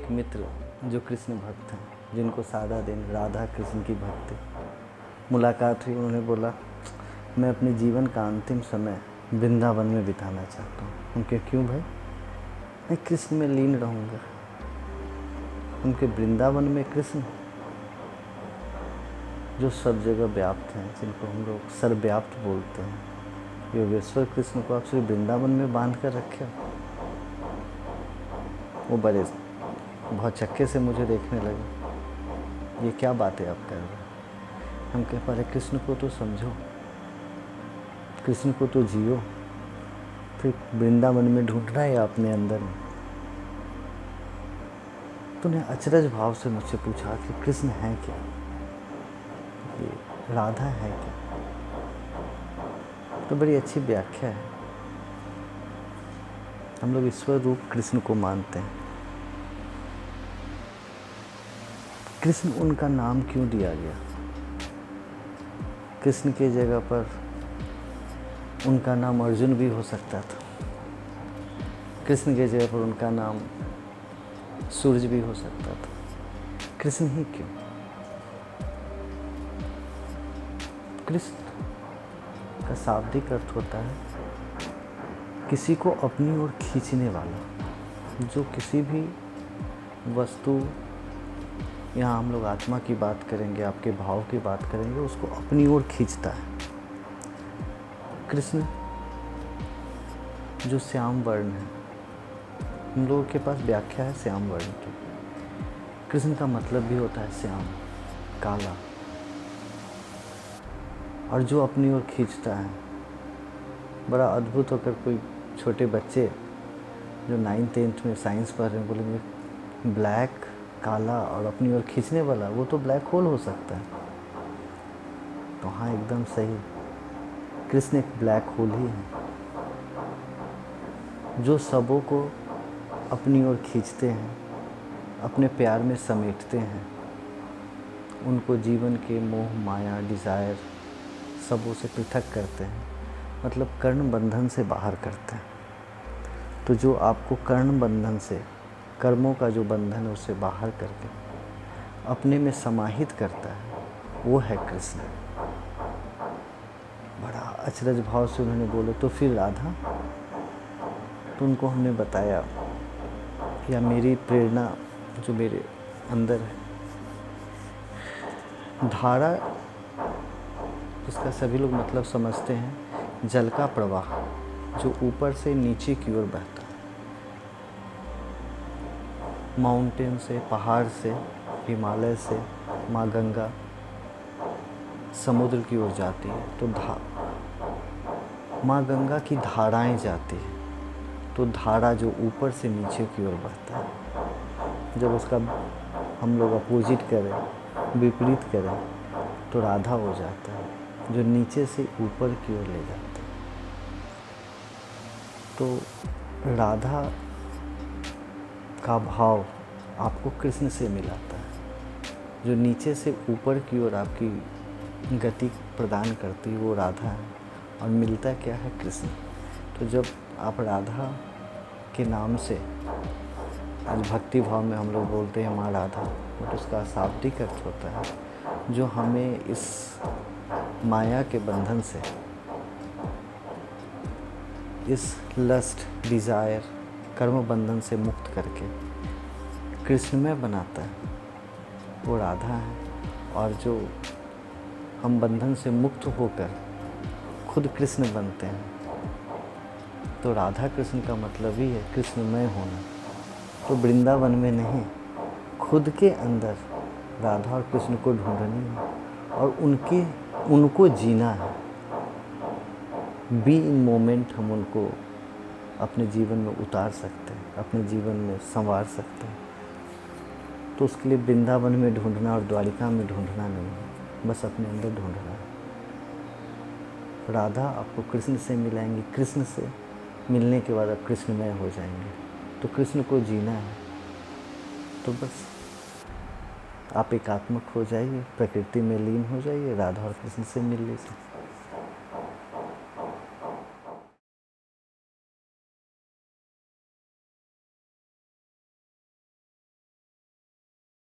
एक मित्र जो कृष्ण भक्त हैं, जिनको सारा दिन राधा कृष्ण की भक्ति मुलाकात हुई। उन्होंने बोला, मैं अपने जीवन का अंतिम समय वृंदावन में बिताना चाहता हूँ। उनके क्यों भाई? मैं कृष्ण में लीन रहूँगा। उनके वृंदावन में कृष्ण जो सब जगह व्याप्त हैं, जिनको हम लोग सर्वव्याप्त बोलते हैं, योगेश्वर कृष्ण को आप सिर्फ वृंदावन में बांध कर रखे हो। वो बड़े बहुत चक्के से मुझे देखने लगे, ये क्या बातें आप कर रहे हो? हम कह पा रहे, कृष्ण को तो समझो, कृष्ण को तो जियो, फिर वृंदावन में ढूंढना है अपने अंदर में। तूने अचरज भाव से मुझसे पूछा कि कृष्ण है क्या, ये राधा है क्या? तो बड़ी अच्छी व्याख्या है। हम लोग ईश्वर रूप कृष्ण को मानते हैं। कृष्ण उनका नाम क्यों दिया गया? कृष्ण की जगह पर उनका नाम अर्जुन भी हो सकता था। कृष्ण की जगह पर उनका नाम सूरज भी हो सकता था। कृष्ण ही क्यों? कृष्ण का शाब्दिक अर्थ होता है किसी को अपनी ओर खींचने वाला। जो किसी भी वस्तु, यहाँ हम लोग आत्मा की बात करेंगे, आपके भाव की बात करेंगे, उसको अपनी ओर खींचता है। कृष्ण जो श्याम वर्ण है, हम लोगों के पास व्याख्या है श्याम वर्ण की। कृष्ण का मतलब भी होता है श्याम, काला, और जो अपनी ओर खींचता है। बड़ा अद्भुत होकर कोई छोटे बच्चे जो 9th-10th में साइंस पढ़ रहे हैं बोलेंगे ब्लैक, काला और अपनी ओर खींचने वाला, वो तो ब्लैक होल हो सकता है। तो हाँ, एकदम सही, कृष्ण एक ब्लैक होल ही है जो सबों को अपनी ओर खींचते हैं, अपने प्यार में समेटते हैं, उनको जीवन के मोह माया डिज़ायर सबों से पृथक करते हैं, मतलब कर्ण बंधन से बाहर करते हैं। तो जो आपको कर्ण बंधन से, कर्मों का जो बंधन है उससे बाहर करके अपने में समाहित करता है, वो है कृष्ण। बड़ा अचरज भाव से उन्होंने बोले, तो फिर राधा? तो उनको हमने बताया, या मेरी प्रेरणा जो मेरे अंदर है, धारा जिसका सभी लोग मतलब समझते हैं, जल का प्रवाह जो ऊपर से नीचे की ओर बहता है, माउंटेन से, पहाड़ से, हिमालय से, माँ गंगा समुद्र की ओर जाती है, तो माँ गंगा की धाराएं जाती है, तो धारा जो ऊपर से नीचे की ओर बहता है, जब उसका हम लोग अपोजिट करें, विपरीत करें, तो राधा हो जाता है, जो नीचे से ऊपर की ओर ले जाता है। तो राधा का भाव आपको कृष्ण से मिलाता है। जो नीचे से ऊपर की ओर आपकी गति प्रदान करती है, वो राधा है, और मिलता क्या है? कृष्ण। तो जब आप राधा के नाम से, आज भक्ति भाव में हम लोग बोलते हैं माँ राधा, बट उसका शाब्दिक अर्थ होता है जो हमें इस माया के बंधन से, इस लस्ट, डिज़ायर, कर्म बंधन से मुक्त करके कृष्णमय बनाता है, वो राधा है। और जो हम बंधन से मुक्त होकर खुद कृष्ण बनते हैं, तो राधा कृष्ण का मतलब ही है कृष्णमय होना। तो वृंदावन में नहीं, खुद के अंदर राधा और कृष्ण को ढूंढनी है और उनको जीना है। बी इन मोमेंट हम उनको अपने जीवन में उतार सकते हैं, अपने जीवन में संवार सकते हैं। तो उसके लिए वृंदावन में ढूंढना और द्वारिका में ढूंढना नहीं है, बस अपने अंदर ढूंढना है। राधा आपको कृष्ण से मिलाएंगी, कृष्ण से मिलने के बाद आप कृष्णमय हो जाएंगे। तो कृष्ण को जीना है, तो बस आप एकात्मक हो जाइए, प्रकृति में लीन हो जाइए, राधा और कृष्ण से मिल लीजिए।